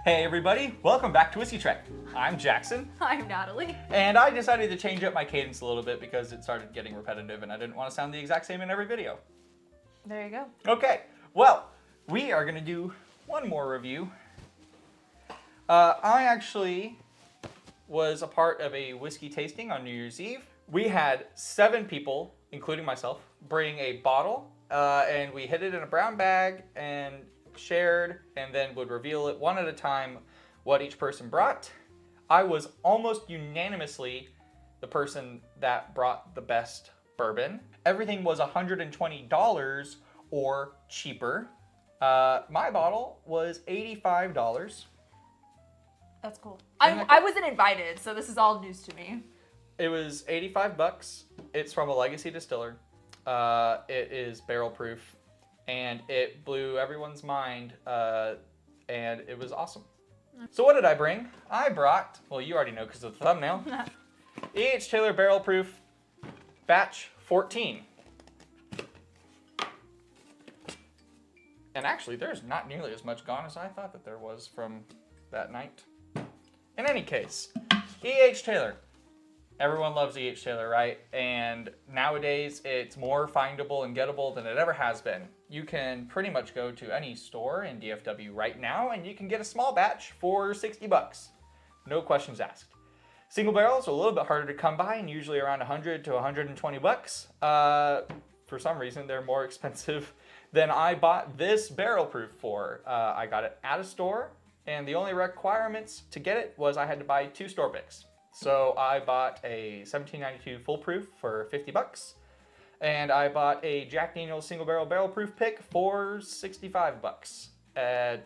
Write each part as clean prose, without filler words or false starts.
Hey everybody, welcome back to Whiskey Trek. I'm Jackson. I'm Natalie. And I decided to change up my cadence a little bit because it started getting repetitive and I didn't want to sound the exact same in every video. There you go. Okay, well, we are going to do one more review. I actually was a part of a whiskey tasting on New Year's Eve. We had 7 people, including myself, bring a bottle and we hid it in a brown bag and shared and then would reveal it one at a time what each person brought. I was almost unanimously the person that brought the best bourbon. Everything was $120 or cheaper. My bottle was $85. That's cool. I wasn't invited, so this is all news to me. It was $85. It's from a legacy distiller. It is barrel proof, and it blew everyone's mind, and it was awesome. So what did I bring? I brought, well, you already know because of the thumbnail, E.H. Taylor Barrel Proof Batch 14. And actually, there's not nearly as much gone as I thought that there was from that night. In any case, E.H. Taylor. Everyone loves E.H. Taylor, right? And nowadays, it's more findable and gettable than it ever has been. You can pretty much go to any store in DFW right now, and you can get a small batch for $60. No questions asked. Single barrels are a little bit harder to come by, and usually around $100 to $120. For some reason, they're more expensive than I bought this barrel proof for. I got it at a store, and the only requirements to get it was I had to buy 2 store picks. So I bought a 1792 full proof for $50, and I bought a Jack Daniel's single barrel proof pick for $65.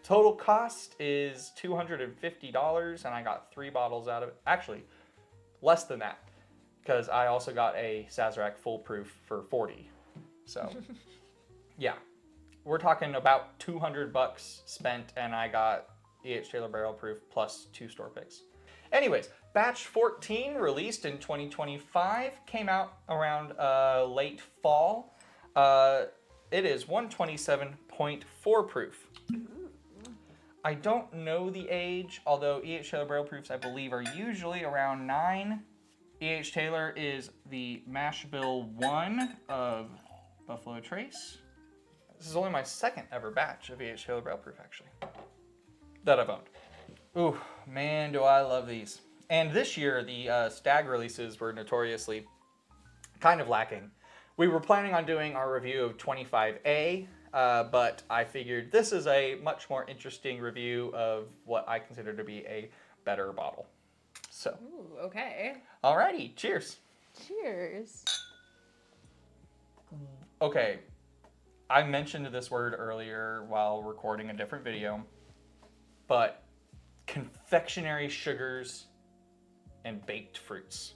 Total cost is $250, and I got 3 bottles out of it. Actually, less than that, because I also got a Sazerac full proof for $40. So, yeah, we're talking about $200 spent, and I got E.H. Taylor barrel proof plus 2 store picks. Anyways, batch 14, released in 2025, came out around late fall. It is 127.4 proof. I don't know the age, although E.H. Taylor barrel proofs, I believe, are usually around 9. E.H. Taylor is the mash bill 1 of Buffalo Trace. This is only my 2nd ever batch of E.H. Taylor barrel proof, actually, that I've owned. Ooh, man, do I love these. And this year, the stag releases were notoriously kind of lacking. We were planning on doing our review of 25A, but I figured this is a much more interesting review of what I consider to be a better bottle. So. Ooh, okay. Alrighty, cheers. Cheers. Okay, I mentioned this word earlier while recording a different video, but confectionary sugars and baked fruits.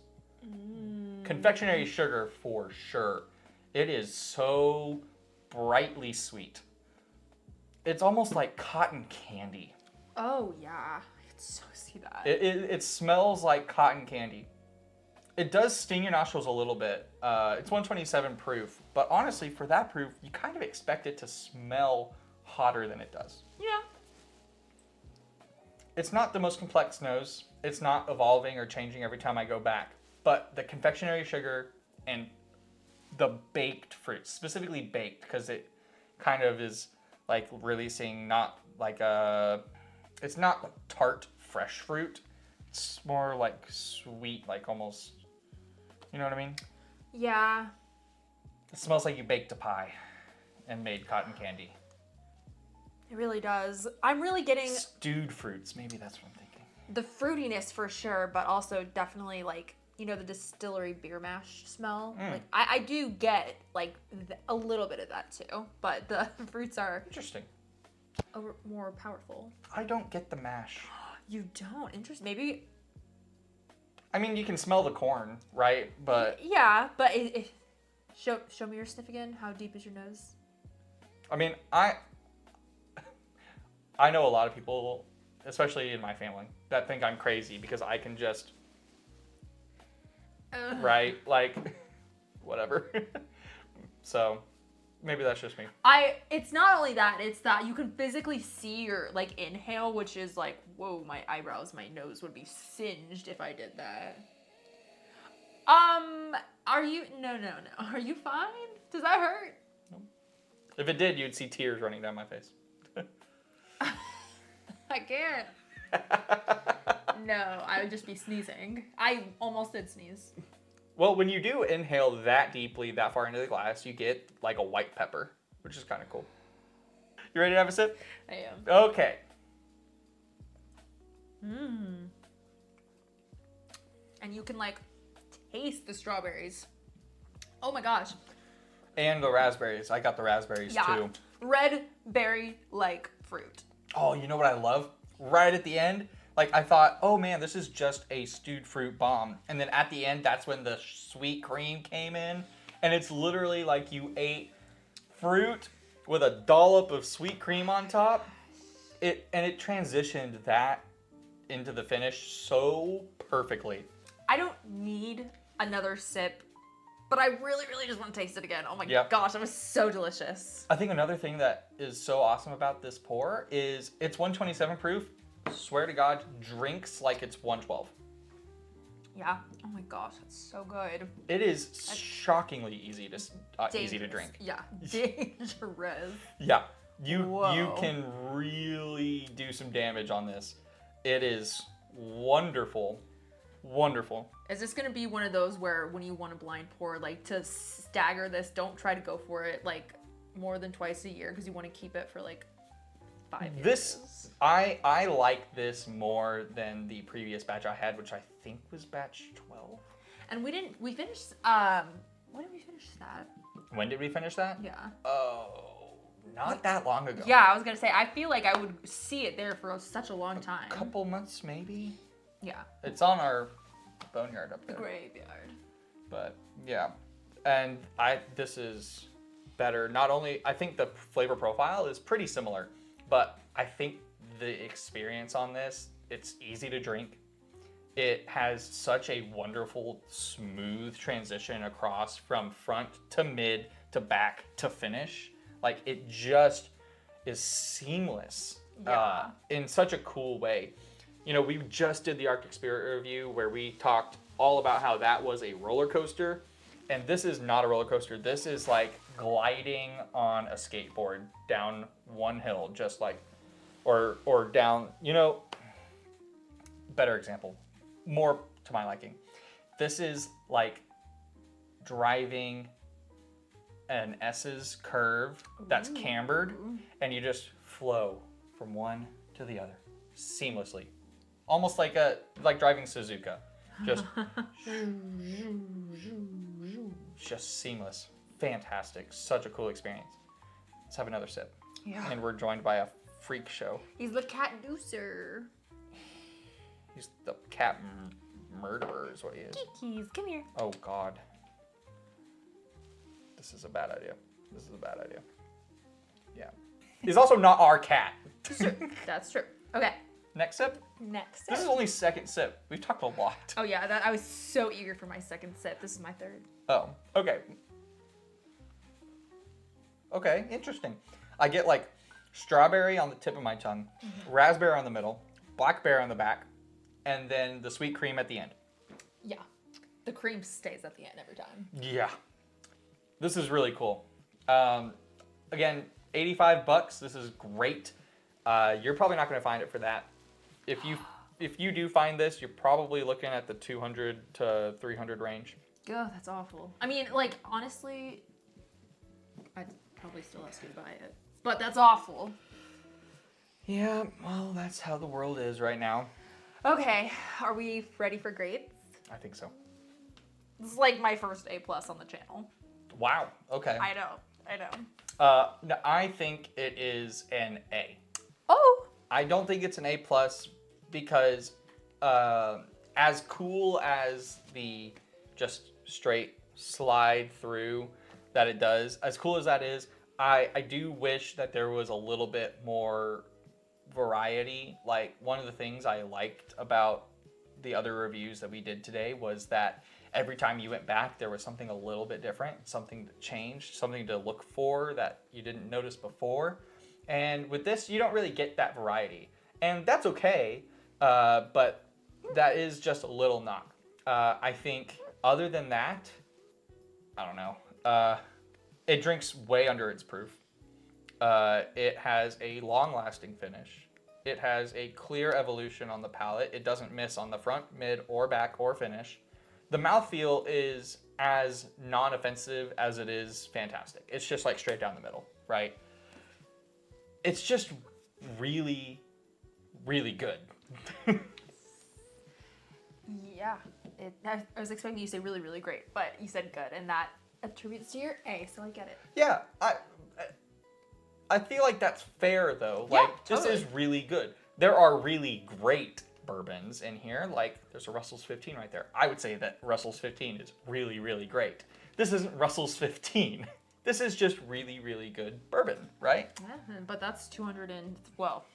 Confectionary sugar for sure. It is so brightly sweet. It's almost like cotton candy. Oh, yeah. I can so see that. It smells like cotton candy. It does sting your nostrils a little bit. It's 127 proof, but honestly, for that proof, you kind of expect it to smell hotter than it does. Yeah. It's not the most complex nose. It's not evolving or changing every time I go back. But the confectionery sugar and the baked fruits, specifically baked, because it kind of is like releasing not like it's not like tart fresh fruit. It's more like sweet, like almost, you know what I mean? Yeah. It smells like you baked a pie and made cotton candy. It really does. I'm really getting Stewed fruits, maybe that's what I'm thinking. the fruitiness for sure, but also definitely like, you know, the distillery beer mash smell. Like I do get like a little bit of that too, but the fruits are Interesting. more powerful. I don't get the mash. You don't? Interesting. Maybe. I mean, you can smell the corn, right? But Yeah, but show me your sniff again. How deep is your nose? I mean, I know a lot of people, especially in my family, that think I'm crazy because I can just, right? Like, whatever. So, maybe that's just me. It's not only that, it's that you can physically see your like inhale, which is like, whoa, my eyebrows, my nose would be singed if I did that. Are you no. Are you fine? Does that hurt? If it did, you'd see tears running down my face. I can't. No, I would just be sneezing. I almost did sneeze. Well, when you do inhale that deeply, that far into the glass, you get like a white pepper, which is kind of cool. You ready to have a sip? I am. Okay. And you can like taste the strawberries. Oh my gosh. And the raspberries. I got the raspberries too. Red berry like fruit. Oh, you know what I love? Right at the end, like I thought, oh man, this is just a stewed fruit bomb. And then at the end, that's when the sweet cream came in. And it's literally like you ate fruit with a dollop of sweet cream on top. It transitioned that into the finish so perfectly. I don't need another sip, but I really, really just want to taste it again. Oh my gosh, that was so delicious. I think another thing that is so awesome about this pour is it's 127 proof. Swear to God, drinks like it's 112. Yeah. Oh my gosh, that's so good. It is shockingly easy to drink. Yeah. Dangerous. Yeah. You can really do some damage on this. It is wonderful. Wonderful. Is this gonna be one of those where when you want to blind pour, like to stagger this, don't try to go for it like more than twice a year because you want to keep it for like 5 years? I like this more than the previous batch I had, which I think was batch 12. And we finished when did we finish that? When did we finish that? Yeah. Oh, not that long ago. Yeah, I was gonna say I feel like I would see it there for such a long time. Couple months maybe. Yeah. It's on our boneyard up there. The graveyard. But yeah, and this is better. Not only I think the flavor profile is pretty similar, but I think the experience on this, it's easy to drink. It has such a wonderful, smooth transition across from front to mid to back to finish. Like it just is seamless in such a cool way. You know, we just did the Arctic Spirit review where we talked all about how that was a roller coaster. And this is not a roller coaster. This is like gliding on a skateboard down one hill, just like, or down, you know, better example, more to my liking. This is like driving an S's curve that's cambered, and you just flow from one to the other seamlessly. Almost like driving Suzuka. Just seamless. Fantastic. Such a cool experience. Let's have another sip. Yeah. And we're joined by a freak show. He's the Catducer. He's the cat murderer is what he is. Kikis, come here. Oh God. This is a bad idea. Yeah. He's also not our cat. That's true. Okay. Next sip? Next sip. This is only second sip. We've talked a lot. Oh yeah, I was so eager for my second sip. This is my third. Oh, okay. Okay, interesting. I get like strawberry on the tip of my tongue, raspberry on the middle, blackberry on the back, and then the sweet cream at the end. Yeah. The cream stays at the end every time. Yeah. This is really cool. Again, $85. This is great. You're probably not going to find it for that. If you do find this, you're probably looking at the 200 to 300 range. God, that's awful. I mean, like, honestly, I'd probably still ask you to buy it. But that's awful. Yeah, well, that's how the world is right now. Okay, are we ready for grades? I think so. This is like my first A+ on the channel. Wow, okay. I know. No, I think it is an A. Oh! I don't think it's an A+ because as cool as the just straight slide through that it does, as cool as that is, I do wish that there was a little bit more variety. Like one of the things I liked about the other reviews that we did today was that every time you went back, there was something a little bit different, something that changed, something to look for that you didn't notice before. And with this, you don't really get that variety. And that's okay, but that is just a little knock. I think other than that, I don't know. It drinks way under its proof. It has a long-lasting finish. It has a clear evolution on the palate. It doesn't miss on the front, mid, or back, or finish. The mouthfeel is as non-offensive as it is fantastic. It's just like straight down the middle, right? It's just really, really good. Yeah. I was expecting you to say really, really great, but you said good, and that attributes to your A, so I get it. Yeah, I feel like that's fair though. Yeah, Like totally. This is really good. There are really great bourbons in here. Like there's a Russell's 15 right there. I would say that Russell's 15 is really, really great. This isn't Russell's 15. This is just really, really good bourbon, right? Yeah, but that's 200 and, well,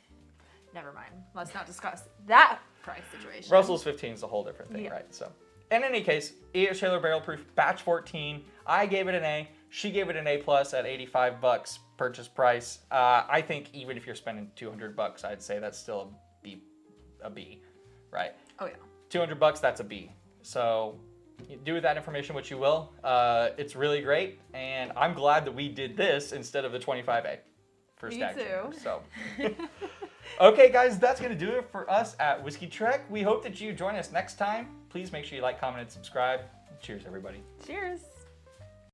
never mind. Let's not discuss that price situation. Russell's 15 is a whole different thing, Yeah. right? So, in any case, E.H. Taylor Barrel Proof Batch 14. I gave it an A. She gave it an A+ at $85 purchase price. I think even if you're spending $200, I'd say that's still a B, right? Oh, yeah. $200, that's a B. So, you do with that information what you will. It's really great, and I'm glad that we did this instead of the 25A for Me Stag too. Junior. So. Okay, guys, that's going to do it for us at Whiskey Trek. We hope that you join us next time. Please make sure you like, comment, and subscribe. Cheers, everybody. Cheers.